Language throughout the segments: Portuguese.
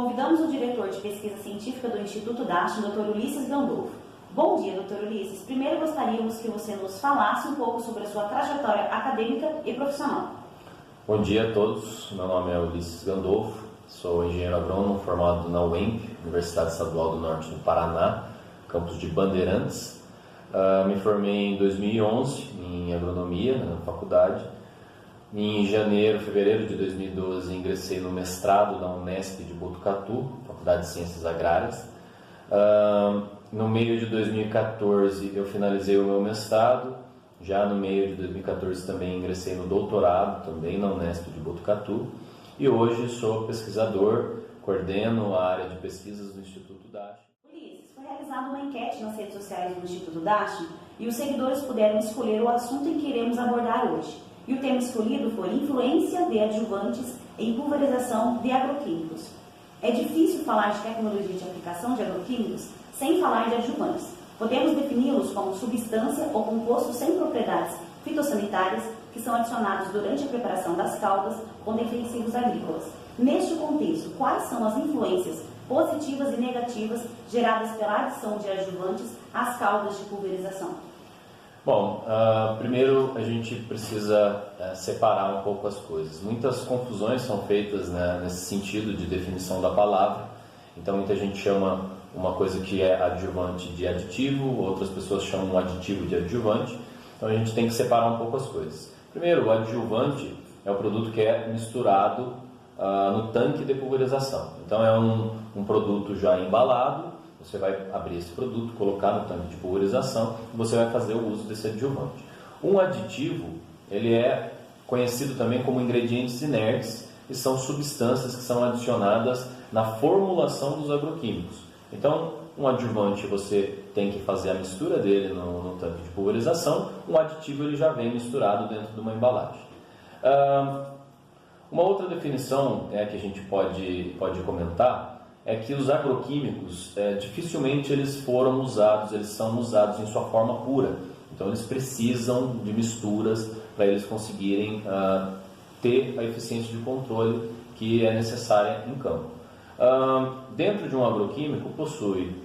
convidamos o diretor de pesquisa científica do Instituto DASH, Dr. Ulisses Gandolfo. Bom dia, Dr. Ulisses. Primeiro gostaríamos que você nos falasse um pouco sobre a sua trajetória acadêmica e profissional. Bom dia a todos. Meu nome é Ulisses Gandolfo, sou engenheiro agrônomo formado na UEMP, Universidade Estadual do Norte do Paraná, campus de Bandeirantes. Me formei em 2011 em agronomia na faculdade. Em fevereiro de 2012, ingressei no mestrado da Unesp de Botucatu, Faculdade de Ciências Agrárias. No meio de 2014 eu finalizei o meu mestrado. Já no meio de 2014 também ingressei no doutorado, também na Unesp de Botucatu. E hoje sou pesquisador, coordeno a área de pesquisas do Instituto DASH. Ulisses, foi realizada uma enquete nas redes sociais do Instituto DASH e os seguidores puderam escolher o assunto em que iremos abordar hoje. E o tema escolhido foi influência de adjuvantes em pulverização de agroquímicos. É difícil falar de tecnologia de aplicação de agroquímicos sem falar de adjuvantes. Podemos defini-los como substância ou composto sem propriedades fitossanitárias que são adicionados durante a preparação das caldas com defensivos agrícolas. Neste contexto, quais são as influências positivas e negativas geradas pela adição de adjuvantes às caldas de pulverização? Bom, primeiro a gente precisa separar um pouco as coisas. Muitas confusões são feitas, né, nesse sentido de definição da palavra. Então muita gente chama uma coisa que é adjuvante de aditivo, outras pessoas chamam aditivo de adjuvante. Então a gente tem que separar um pouco as coisas. Primeiro, o adjuvante é o produto que é misturado no tanque de pulverização. Então é um produto já embalado. Você vai abrir esse produto, colocar no tanque de pulverização e você vai fazer o uso desse adjuvante. Um aditivo, ele é conhecido também como ingredientes inertes e são substâncias que são adicionadas na formulação dos agroquímicos. Então, um adjuvante você tem que fazer a mistura dele no tanque de pulverização, um aditivo ele já vem misturado dentro de uma embalagem. Uma outra definição que a gente pode comentar é que os agroquímicos dificilmente eles são usados em sua forma pura. Então eles precisam de misturas para eles conseguirem ter a eficiência de controle que é necessária em campo. Dentro de um agroquímico,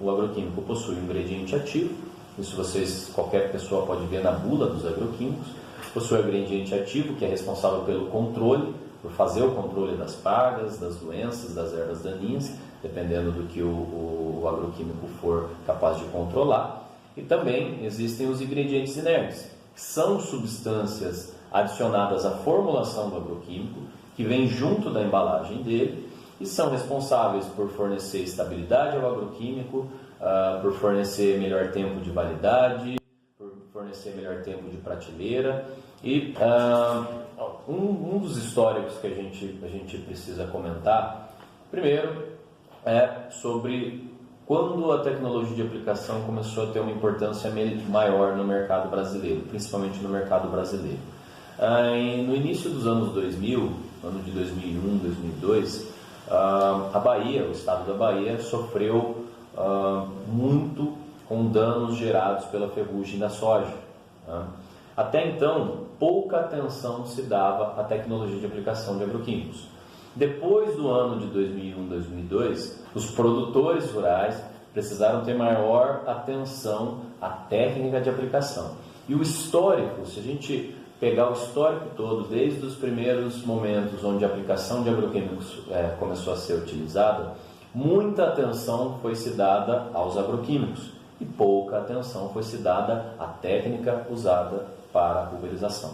o agroquímico possui um ingrediente ativo, isso qualquer pessoa pode ver na bula dos agroquímicos. Possui o ingrediente ativo que é responsável pelo controle, por fazer o controle das pragas, das doenças, das ervas daninhas, dependendo do que o agroquímico for capaz de controlar. E também existem os ingredientes inertes, que são substâncias adicionadas à formulação do agroquímico, que vêm junto da embalagem dele e são responsáveis por fornecer estabilidade ao agroquímico, por fornecer melhor tempo de validade, por fornecer melhor tempo de prateleira. E um dos históricos que a gente precisa comentar, primeiro, é sobre quando a tecnologia de aplicação começou a ter uma importância maior no mercado brasileiro, principalmente no mercado brasileiro. No início dos anos 2000, ano de 2001, 2002, a Bahia, o estado da Bahia, sofreu muito com danos gerados pela ferrugem da soja. Até então, pouca atenção se dava à tecnologia de aplicação de agroquímicos. Depois do ano de 2001, 2002, os produtores rurais precisaram ter maior atenção à técnica de aplicação. E o histórico, se a gente pegar o histórico todo, desde os primeiros momentos onde a aplicação de agroquímicos começou a ser utilizada, muita atenção foi se dada aos agroquímicos e pouca atenção foi se dada à técnica usada para a pulverização.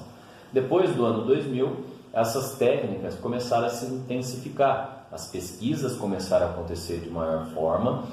Depois do ano 2000, essas técnicas começaram a se intensificar, as pesquisas começaram a acontecer de maior forma,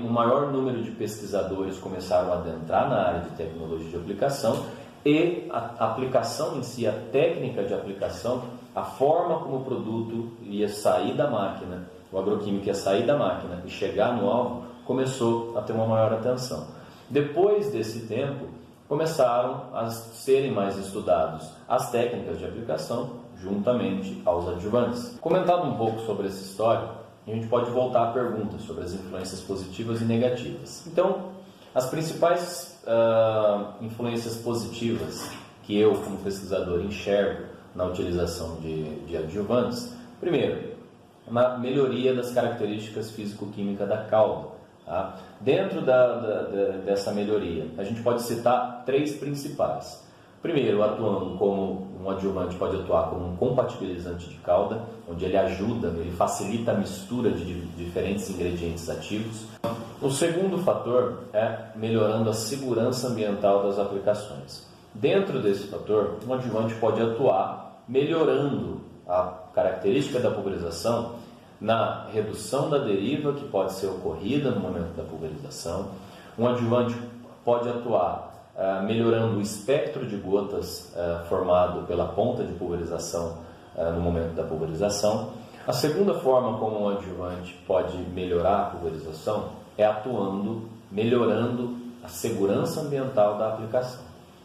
um maior número de pesquisadores começaram a adentrar na área de tecnologia de aplicação e a aplicação em si, a técnica de aplicação, a forma como o produto ia sair da máquina, o agroquímico ia sair da máquina e chegar no alvo, começou a ter uma maior atenção. Depois desse tempo, começaram a serem mais estudados as técnicas de aplicação juntamente aos adjuvantes. Comentado um pouco sobre essa história, a gente pode voltar à pergunta sobre as influências positivas e negativas. Então, as principais influências positivas que eu, como pesquisador, enxergo na utilização de adjuvantes, primeiro, na melhoria das características físico-químicas da cauda. Tá? Dentro dessa melhoria, a gente pode citar 3 principais. Primeiro, atuando como um adjuvante, pode atuar como um compatibilizante de cauda, onde ele ajuda, ele facilita a mistura de diferentes ingredientes ativos. O segundo fator é melhorando a segurança ambiental das aplicações. Dentro desse fator, um adjuvante pode atuar melhorando a característica da pulverização na redução da deriva que pode ser ocorrida no momento da pulverização. Um adjuvante pode atuar melhorando o espectro de gotas formado pela ponta de pulverização no momento da pulverização. A segunda forma como um adjuvante pode melhorar a pulverização é atuando, melhorando a segurança ambiental da aplicação.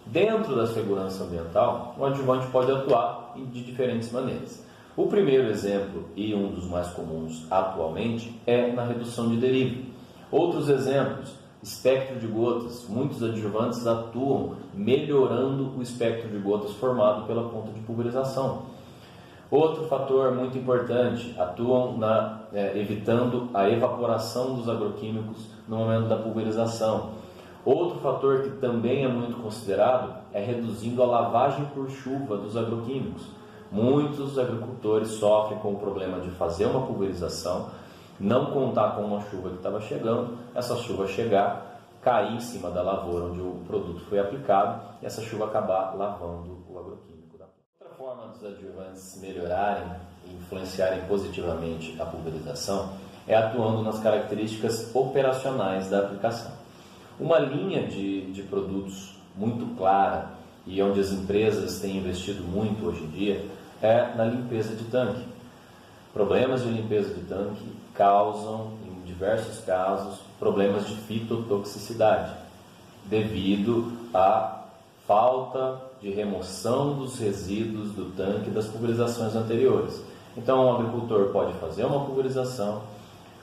Dentro da segurança ambiental, um adjuvante pode atuar de diferentes maneiras. O primeiro exemplo, e um dos mais comuns atualmente, é na redução de deriva. Outros exemplos, espectro de gotas. Muitos adjuvantes atuam melhorando o espectro de gotas formado pela ponta de pulverização. Outro fator muito importante, atuam evitando a evaporação dos agroquímicos no momento da pulverização. Outro fator que também é muito considerado é reduzindo a lavagem por chuva dos agroquímicos. Muitos agricultores sofrem com o problema de fazer uma pulverização, não contar com uma chuva que estava chegando, essa chuva chegar, cair em cima da lavoura onde o produto foi aplicado e essa chuva acabar lavando o agroquímico da planta. Outra forma dos adjuvantes melhorarem e influenciarem positivamente a pulverização é atuando nas características operacionais da aplicação. Uma linha de produtos muito clara e onde as empresas têm investido muito hoje em dia é na limpeza de tanque. Problemas de limpeza de tanque causam, em diversos casos, problemas de fitotoxicidade, devido à falta de remoção dos resíduos do tanque das pulverizações anteriores. Então, o agricultor pode fazer uma pulverização,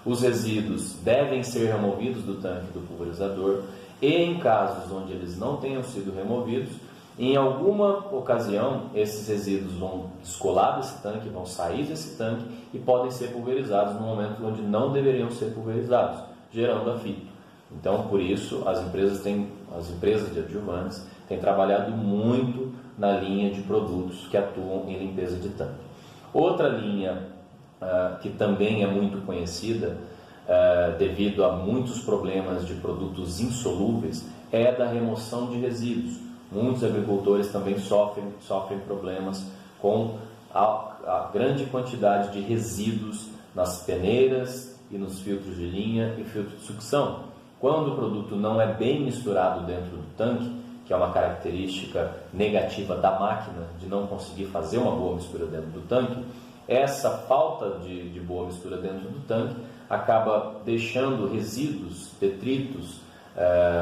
os resíduos devem ser removidos do tanque do pulverizador e, em casos onde eles não tenham sido removidos, em alguma ocasião, esses resíduos vão descolar desse tanque, vão sair desse tanque e podem ser pulverizados no momento onde não deveriam ser pulverizados, gerando a fito. Então, por isso, as empresas de adjuvantes têm trabalhado muito na linha de produtos que atuam em limpeza de tanque. Outra linha que também é muito conhecida devido a muitos problemas de produtos insolúveis é da remoção de resíduos. Muitos agricultores também sofrem problemas com a grande quantidade de resíduos nas peneiras e nos filtros de linha e filtro de sucção. Quando o produto não é bem misturado dentro do tanque, que é uma característica negativa da máquina de não conseguir fazer uma boa mistura dentro do tanque, essa falta de boa mistura dentro do tanque acaba deixando resíduos, detritos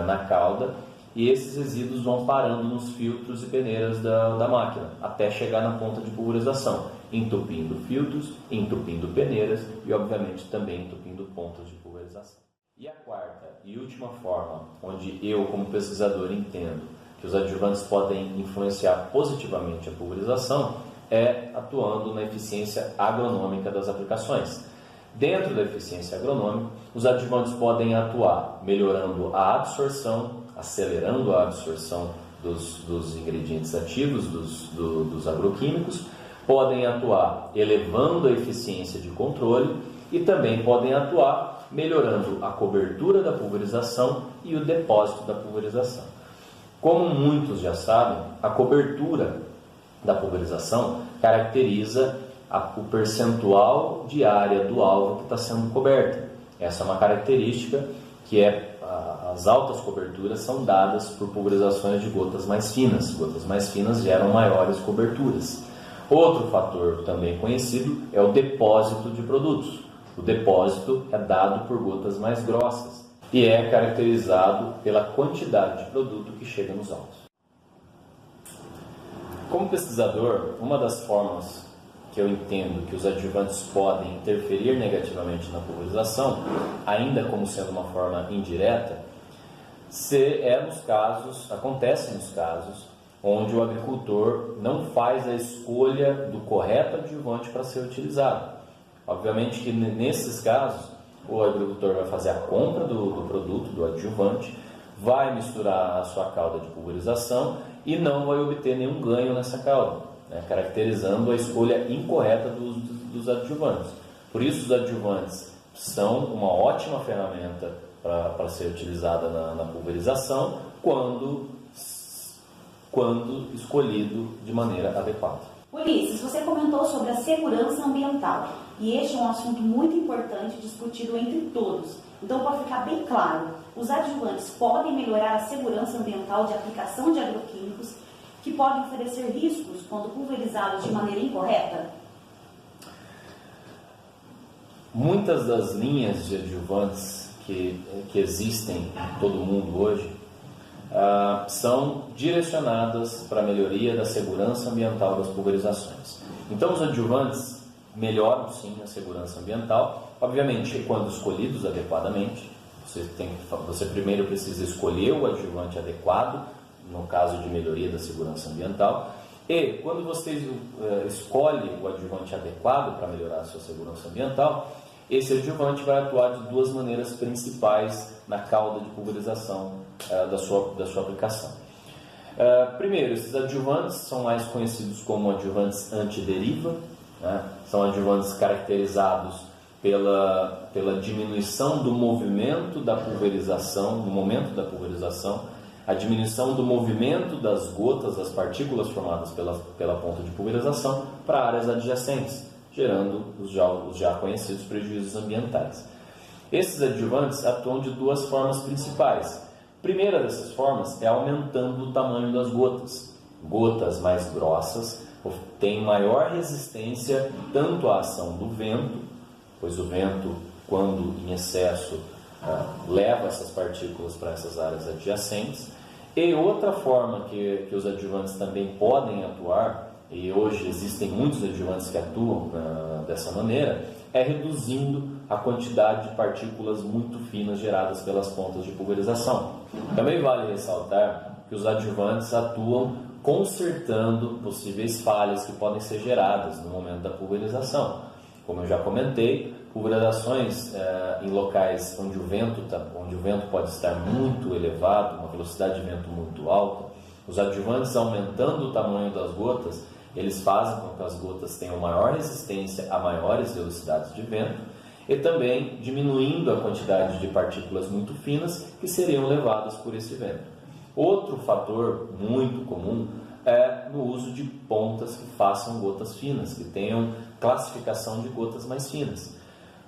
na cauda, e esses resíduos vão parando nos filtros e peneiras da máquina, até chegar na ponta de pulverização, entupindo filtros, entupindo peneiras e, obviamente, também entupindo pontas de pulverização. E a quarta e última forma, onde eu, como pesquisador, entendo que os adjuvantes podem influenciar positivamente a pulverização, é atuando na eficiência agronômica das aplicações. Dentro da eficiência agronômica, os adjuvantes podem atuar melhorando a absorção, acelerando a absorção dos ingredientes ativos, dos agroquímicos, podem atuar elevando a eficiência de controle e também podem atuar melhorando a cobertura da pulverização e o depósito da pulverização. Como muitos já sabem, a cobertura da pulverização caracteriza o percentual de área do alvo que está sendo coberta. Essa é uma característica que as altas coberturas são dadas por pulverizações de gotas mais finas. Gotas mais finas geram maiores coberturas. Outro fator também conhecido é o depósito de produtos. O depósito é dado por gotas mais grossas e é caracterizado pela quantidade de produto que chega nos alvos. Como pesquisador, uma das formas que eu entendo que os adjuvantes podem interferir negativamente na pulverização, ainda como sendo uma forma indireta, acontece nos casos onde o agricultor não faz a escolha do correto adjuvante para ser utilizado. Obviamente que nesses casos, o agricultor vai fazer a compra do produto, do adjuvante, vai misturar a sua calda de pulverização e não vai obter nenhum ganho nessa calda, né, caracterizando a escolha incorreta dos adjuvantes. Por isso, os adjuvantes são uma ótima ferramenta para ser utilizada na pulverização quando escolhido de maneira adequada. Ulisses, você comentou sobre a segurança ambiental e este é um assunto muito importante discutido entre todos. Então, para ficar bem claro, os adjuvantes podem melhorar a segurança ambiental de aplicação de agroquímicos que podem oferecer riscos quando pulverizados de maneira incorreta? Muitas das linhas de adjuvantes que existem em todo o mundo hoje são direcionadas para a melhoria da segurança ambiental das pulverizações. Então, os adjuvantes melhoram sim a segurança ambiental, obviamente quando escolhidos adequadamente. Você primeiro precisa escolher o adjuvante adequado, no caso de melhoria da segurança ambiental, e quando você escolhe o adjuvante adequado para melhorar a sua segurança ambiental, esse adjuvante vai atuar de duas maneiras principais na cauda de pulverização da sua aplicação. Primeiro, esses adjuvantes são mais conhecidos como adjuvantes antideriva, né? São adjuvantes caracterizados pela diminuição do movimento da pulverização, no momento da pulverização, a diminuição do movimento das gotas, das partículas formadas pela ponta de pulverização para áreas adjacentes, gerando os já conhecidos prejuízos ambientais. Esses adjuvantes atuam de duas formas principais. A primeira dessas formas é aumentando o tamanho das gotas. Gotas mais grossas têm maior resistência tanto à ação do vento, pois o vento, quando em excesso, leva essas partículas para essas áreas adjacentes. E outra forma que os adjuvantes também podem atuar, e hoje existem muitos adjuvantes que atuam dessa maneira, é reduzindo a quantidade de partículas muito finas geradas pelas pontas de pulverização. Também vale ressaltar que os adjuvantes atuam consertando possíveis falhas que podem ser geradas no momento da pulverização. Como eu já comentei, pulverizações em locais onde o vento pode estar muito elevado, uma velocidade de vento muito alta, os adjuvantes aumentando o tamanho das gotas, eles fazem com que as gotas tenham maior resistência a maiores velocidades de vento e também diminuindo a quantidade de partículas muito finas que seriam levadas por esse vento. Outro fator muito comum é no uso de pontas que façam gotas finas, que tenham classificação de gotas mais finas.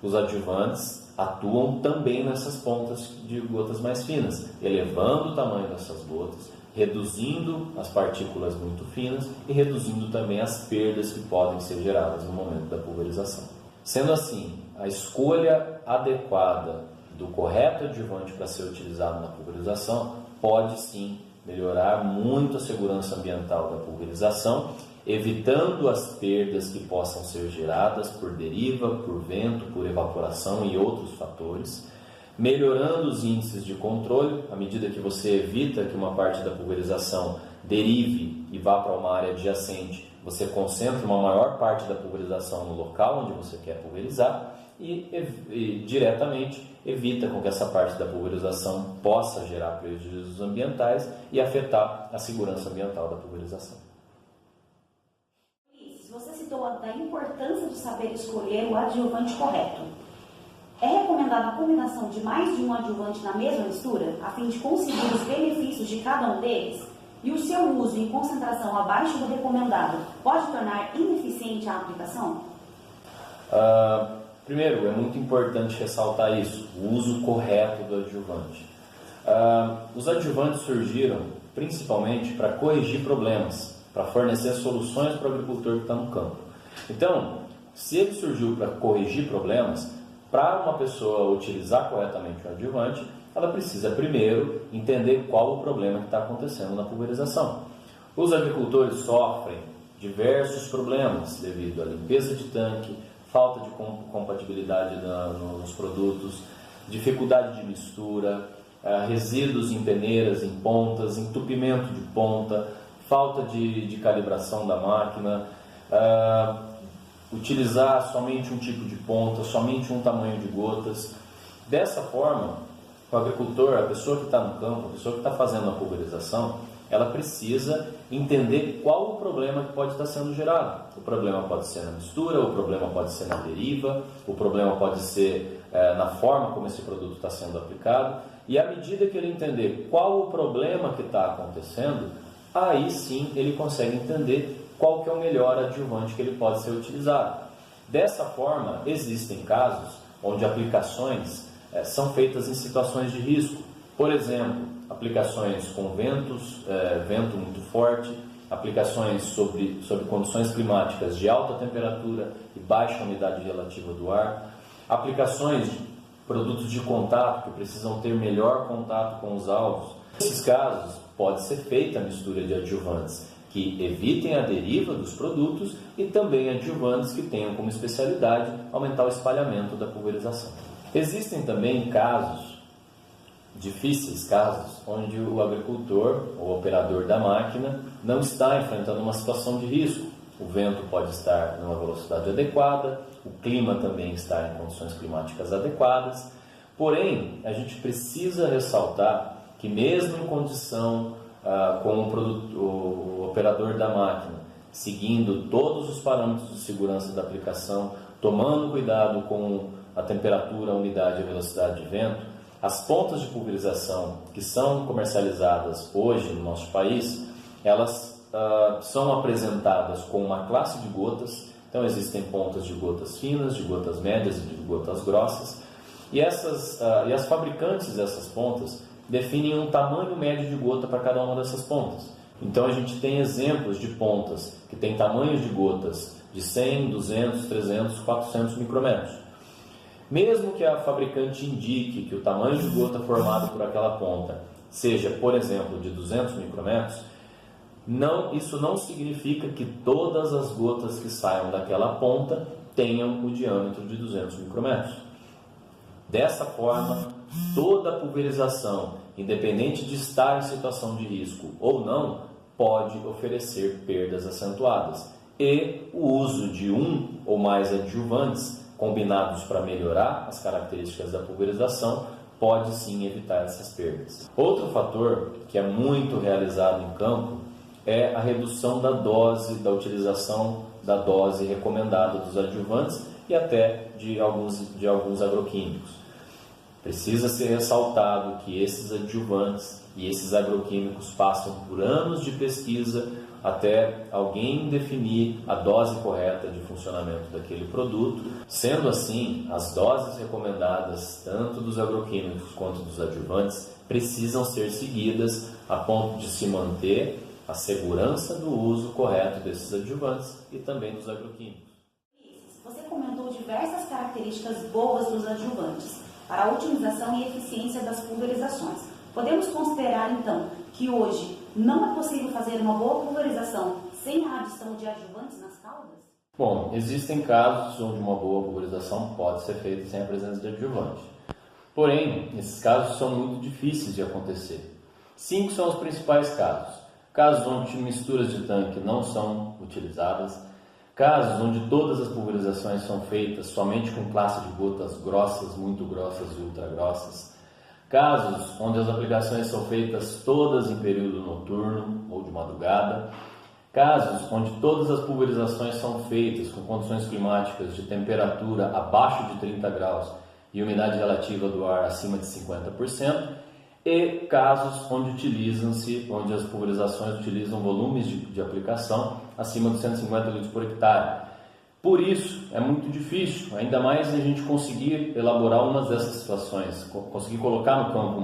Os adjuvantes atuam também nessas pontas de gotas mais finas, elevando o tamanho dessas gotas, reduzindo as partículas muito finas e reduzindo também as perdas que podem ser geradas no momento da pulverização. Sendo assim, a escolha adequada do correto adjuvante para ser utilizado na pulverização pode sim melhorar muito a segurança ambiental da pulverização, evitando as perdas que possam ser geradas por deriva, por vento, por evaporação e outros fatores, melhorando os índices de controle, à medida que você evita que uma parte da pulverização derive e vá para uma área adjacente, você concentra uma maior parte da pulverização no local onde você quer pulverizar e diretamente evita com que essa parte da pulverização possa gerar prejuízos ambientais e afetar a segurança ambiental da pulverização. Você citou a importância de saber escolher o adjuvante correto. É recomendada a combinação de mais de um adjuvante na mesma mistura, a fim de conseguir os benefícios de cada um deles? E o seu uso em concentração abaixo do recomendado pode tornar ineficiente a aplicação? Primeiro, é muito importante ressaltar isso, o uso correto do adjuvante. Os adjuvantes surgiram principalmente para corrigir problemas, para fornecer soluções para o agricultor que está no campo. Então, se ele surgiu para corrigir problemas, para uma pessoa utilizar corretamente o adjuvante, ela precisa primeiro entender qual o problema que está acontecendo na pulverização. Os agricultores sofrem diversos problemas devido à limpeza de tanque, falta de compatibilidade nos produtos, dificuldade de mistura, resíduos em peneiras, em pontas, entupimento de ponta, falta de calibração da máquina, utilizar somente um tipo de ponta, somente um tamanho de gotas. Dessa forma, o agricultor, a pessoa que está no campo, a pessoa que está fazendo a pulverização, ela precisa entender qual o problema que pode estar sendo gerado. O problema pode ser na mistura, o problema pode ser na deriva, o problema pode ser na forma como esse produto está sendo aplicado. E à medida que ele entender qual o problema que está acontecendo, aí sim ele consegue entender qual que é o melhor adjuvante que ele pode ser utilizado. Dessa forma, existem casos onde aplicações são feitas em situações de risco. Por exemplo, aplicações com vento muito forte, aplicações sobre condições climáticas de alta temperatura e baixa umidade relativa do ar, aplicações de produtos de contato que precisam ter melhor contato com os alvos. Nesses casos, pode ser feita a mistura de adjuvantes que evitem a deriva dos produtos e também adjuvantes que tenham como especialidade aumentar o espalhamento da pulverização. Existem também difíceis casos, onde o agricultor, o operador da máquina, não está enfrentando uma situação de risco. O vento pode estar numa velocidade adequada, o clima também está em condições climáticas adequadas. Porém, a gente precisa ressaltar que mesmo em condição com o operador da máquina, seguindo todos os parâmetros de segurança da aplicação, tomando cuidado com a temperatura, a umidade e a velocidade de vento, as pontas de pulverização que são comercializadas hoje no nosso país, elas são apresentadas com uma classe de gotas. Então existem pontas de gotas finas, de gotas médias e de gotas grossas, e as fabricantes dessas pontas definem um tamanho médio de gota para cada uma dessas pontas. Então a gente tem exemplos de pontas que têm tamanhos de gotas de 100, 200, 300, 400 micrômetros. Mesmo que a fabricante indique que o tamanho de gota formado por aquela ponta seja, por exemplo, de 200 micrômetros, isso não significa que todas as gotas que saiam daquela ponta tenham o diâmetro de 200 micrômetros. Dessa forma, toda a pulverização, independente de estar em situação de risco ou não, pode oferecer perdas acentuadas. E o uso de um ou mais adjuvantes combinados para melhorar as características da pulverização pode sim evitar essas perdas. Outro fator que é muito realizado em campo é a redução da dose, da utilização da dose recomendada dos adjuvantes e até de alguns agroquímicos. Precisa ser ressaltado que esses adjuvantes e esses agroquímicos passam por anos de pesquisa até alguém definir a dose correta de funcionamento daquele produto. Sendo assim, as doses recomendadas tanto dos agroquímicos quanto dos adjuvantes precisam ser seguidas a ponto de se manter a segurança do uso correto desses adjuvantes e também dos agroquímicos. Você comentou diversas características boas dos adjuvantes para a otimização e eficiência das pulverizações. Podemos considerar, então, que hoje não é possível fazer uma boa pulverização sem a adição de adjuvantes nas caudas? Bom, existem casos onde uma boa pulverização pode ser feita sem a presença de adjuvante. Porém, esses casos são muito difíceis de acontecer. 5 são os principais casos. Casos onde misturas de tanque não são utilizadas, casos onde todas as pulverizações são feitas somente com classe de gotas grossas, muito grossas e ultra grossas, casos onde as aplicações são feitas todas em período noturno ou de madrugada, casos onde todas as pulverizações são feitas com condições climáticas de temperatura abaixo de 30 graus e umidade relativa do ar acima de 50%, e casos onde as pulverizações utilizam volumes de aplicação acima de 150 litros por hectare. Por isso, é muito difícil, ainda mais a gente conseguir elaborar uma dessas situações, conseguir colocar no campo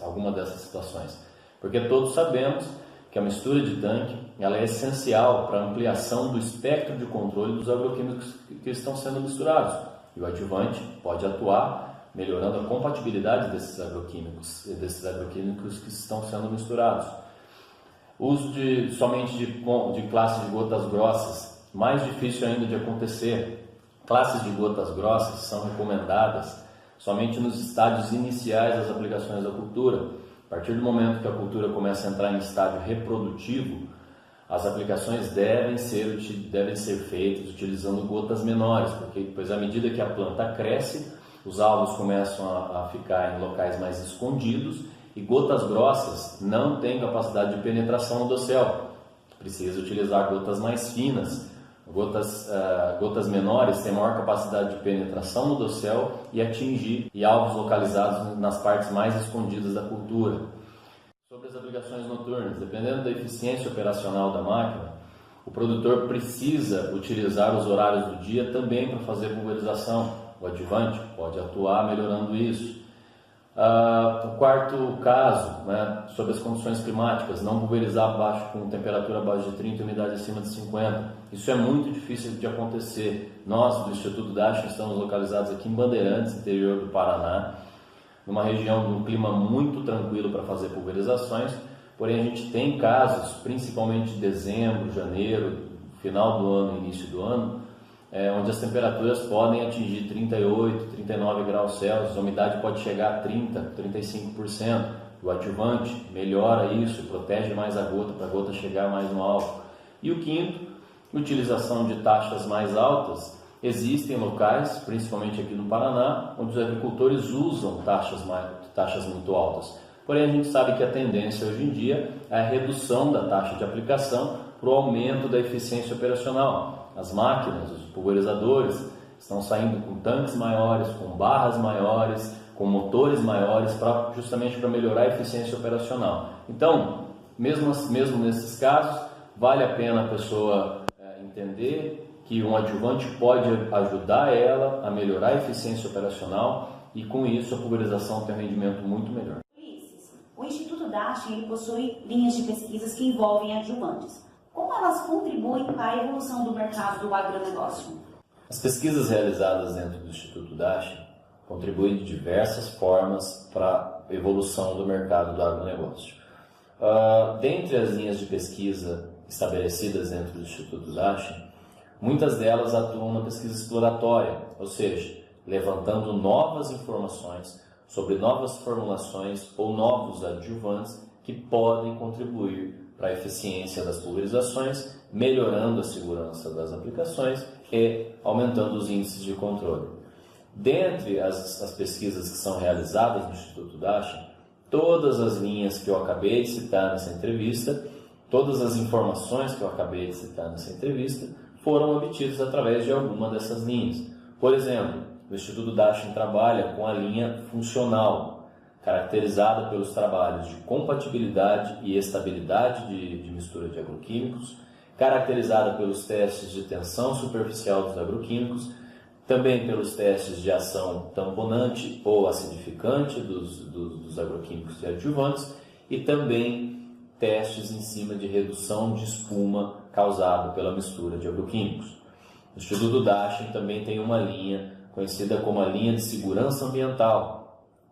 alguma dessas situações. Porque todos sabemos que a mistura de tanque ela é essencial para a ampliação do espectro de controle dos agroquímicos que estão sendo misturados. E o adjuvante pode atuar melhorando a compatibilidade desses agroquímicos que estão sendo misturados. O uso somente de classes de gotas grossas, mais difícil ainda de acontecer. Classes de gotas grossas são recomendadas somente nos estádios iniciais das aplicações da cultura. A partir do momento que a cultura começa a entrar em estágio reprodutivo, as aplicações devem ser feitas utilizando gotas menores, porque depois, à medida que a planta cresce, os alvos começam a ficar em locais mais escondidos e gotas grossas não têm capacidade de penetração no dossel. Precisa utilizar gotas mais finas. Gotas menores têm maior capacidade de penetração no dossel e atingir alvos localizados nas partes mais escondidas da cultura. Sobre as aplicações noturnas, dependendo da eficiência operacional da máquina, o produtor precisa utilizar os horários do dia também para fazer pulverização. O adjuvante pode atuar melhorando isso. O quarto caso, sobre as condições climáticas, não pulverizar com temperatura abaixo de 30 e umidade acima de 50. Isso é muito difícil de acontecer. Nós, do Instituto Dachau, estamos localizados aqui em Bandeirantes, interior do Paraná, numa região de um clima muito tranquilo para fazer pulverizações, porém a gente tem casos, principalmente de dezembro, janeiro, final do ano, início do ano, onde as temperaturas podem atingir 38, 39 graus Celsius, a umidade pode chegar a 30, 35%. O adjuvante melhora isso, protege mais a gota, para a gota chegar mais no alvo. E o quinto, utilização de taxas mais altas. Existem locais, principalmente aqui no Paraná, onde os agricultores usam taxas muito altas. Porém, a gente sabe que a tendência hoje em dia é a redução da taxa de aplicação para o aumento da eficiência operacional. As máquinas, os pulverizadores, estão saindo com tanques maiores, com barras maiores, com motores maiores, justamente para melhorar a eficiência operacional. Então, mesmo nesses casos, vale a pena a pessoa entender que um adjuvante pode ajudar ela a melhorar a eficiência operacional e, com isso, a pulverização tem um rendimento muito melhor. O Instituto Dachau possui linhas de pesquisas que envolvem adjuvantes. Como elas contribuem para a evolução do mercado do agronegócio? As pesquisas realizadas dentro do Instituto Dachau contribuem de diversas formas para a evolução do mercado do agronegócio. Dentre as linhas de pesquisa estabelecidas dentro do Instituto Dachau, muitas delas atuam na pesquisa exploratória, ou seja, levantando novas informações sobre novas formulações ou novos adjuvantes que podem contribuir para a eficiência das pulverizações, melhorando a segurança das aplicações e aumentando os índices de controle. Dentre as pesquisas que são realizadas no Instituto Dachau, todas as linhas que eu acabei de citar nessa entrevista, todas as informações que eu acabei de citar nessa entrevista, foram obtidas através de alguma dessas linhas. Por exemplo, o Instituto Dachau trabalha com a linha funcional, caracterizada pelos trabalhos de compatibilidade e estabilidade de mistura de agroquímicos, caracterizada pelos testes de tensão superficial dos agroquímicos, também pelos testes de ação tamponante ou acidificante dos agroquímicos e adjuvantes, e também testes em cima de redução de espuma causado pela mistura de agroquímicos. O Instituto Dachau também tem uma linha conhecida como a linha de segurança ambiental.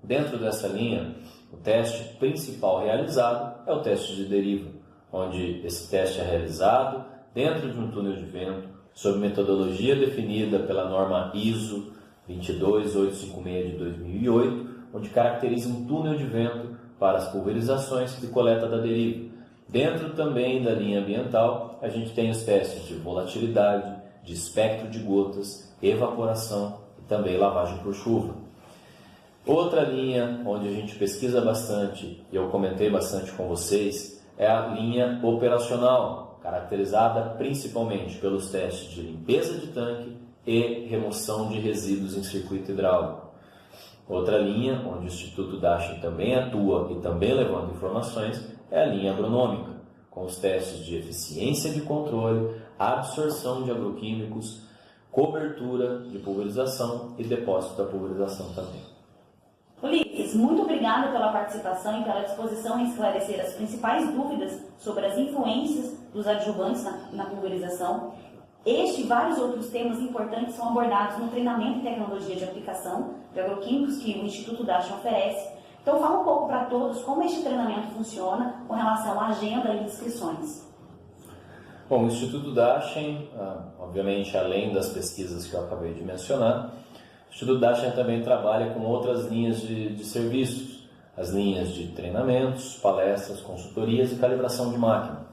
Dentro dessa linha, o teste principal realizado é o teste de deriva, onde esse teste é realizado dentro de um túnel de vento, sob metodologia definida pela norma ISO 22856 de 2008, onde caracteriza um túnel de vento para as pulverizações de coleta da deriva. Dentro também da linha ambiental, a gente tem os testes de volatilidade, de espectro de gotas, evaporação e também lavagem por chuva. Outra linha onde a gente pesquisa bastante, e eu comentei bastante com vocês, é a linha operacional, caracterizada principalmente pelos testes de limpeza de tanque e remoção de resíduos em circuito hidráulico. Outra linha, onde o Instituto Dachau também atua e também levanta informações, é a linha agronômica, com os testes de eficiência de controle, absorção de agroquímicos, cobertura de pulverização e depósito da pulverização também. Ulisses, muito obrigada pela participação e pela disposição em esclarecer as principais dúvidas sobre as influências dos adjuvantes na pulverização. Este e vários outros temas importantes são abordados no treinamento em tecnologia de aplicação de agroquímicos que o Instituto Dachau oferece. Então, fala um pouco para todos como este treinamento funciona com relação à agenda e inscrições. Bom, o Instituto Dachau, obviamente, além das pesquisas que eu acabei de mencionar, o Instituto Dachau também trabalha com outras linhas de serviços, as linhas de treinamentos, palestras, consultorias e calibração de máquina.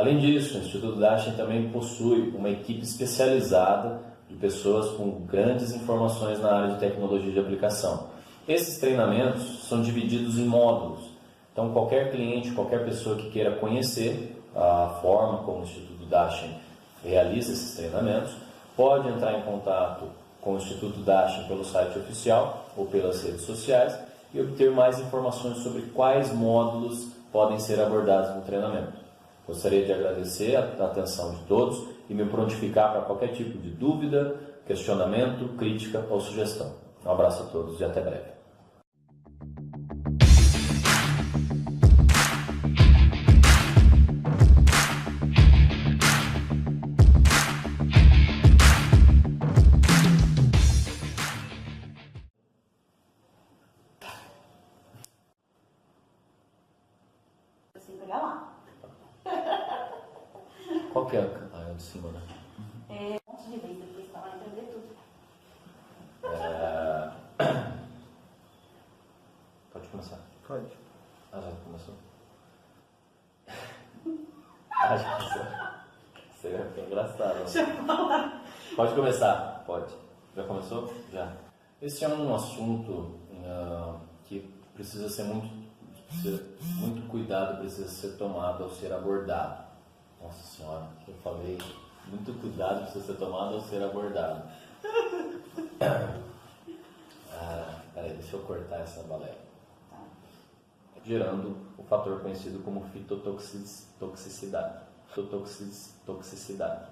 Além disso, o Instituto Dacheng também possui uma equipe especializada de pessoas com grandes informações na área de tecnologia de aplicação. Esses treinamentos são divididos em módulos. Então, qualquer cliente, qualquer pessoa que queira conhecer a forma como o Instituto Dacheng realiza esses treinamentos, pode entrar em contato com o Instituto Dacheng pelo site oficial ou pelas redes sociais e obter mais informações sobre quais módulos podem ser abordados no treinamento. Gostaria de agradecer a atenção de todos e me prontificar para qualquer tipo de dúvida, questionamento, crítica ou sugestão. Um abraço a todos e até breve. Assim, pegar lá. Qual que é a de cima, né? Um monte de vez depois para lá entender tudo. Pode começar. Pode. Ah, já começou? Ah, já começou. Você vai ficar engraçado. Né? Pode começar. Pode. Já começou? Já. Esse é um assunto que precisa ser muito cuidado, precisa ser tomado ao ser abordado. Nossa Senhora, eu falei, muito cuidado precisa ser tomado ao ser abordado. Peraí, deixa eu cortar essa balela. Gerando o fator conhecido como fitotoxicidade. Toxicidade.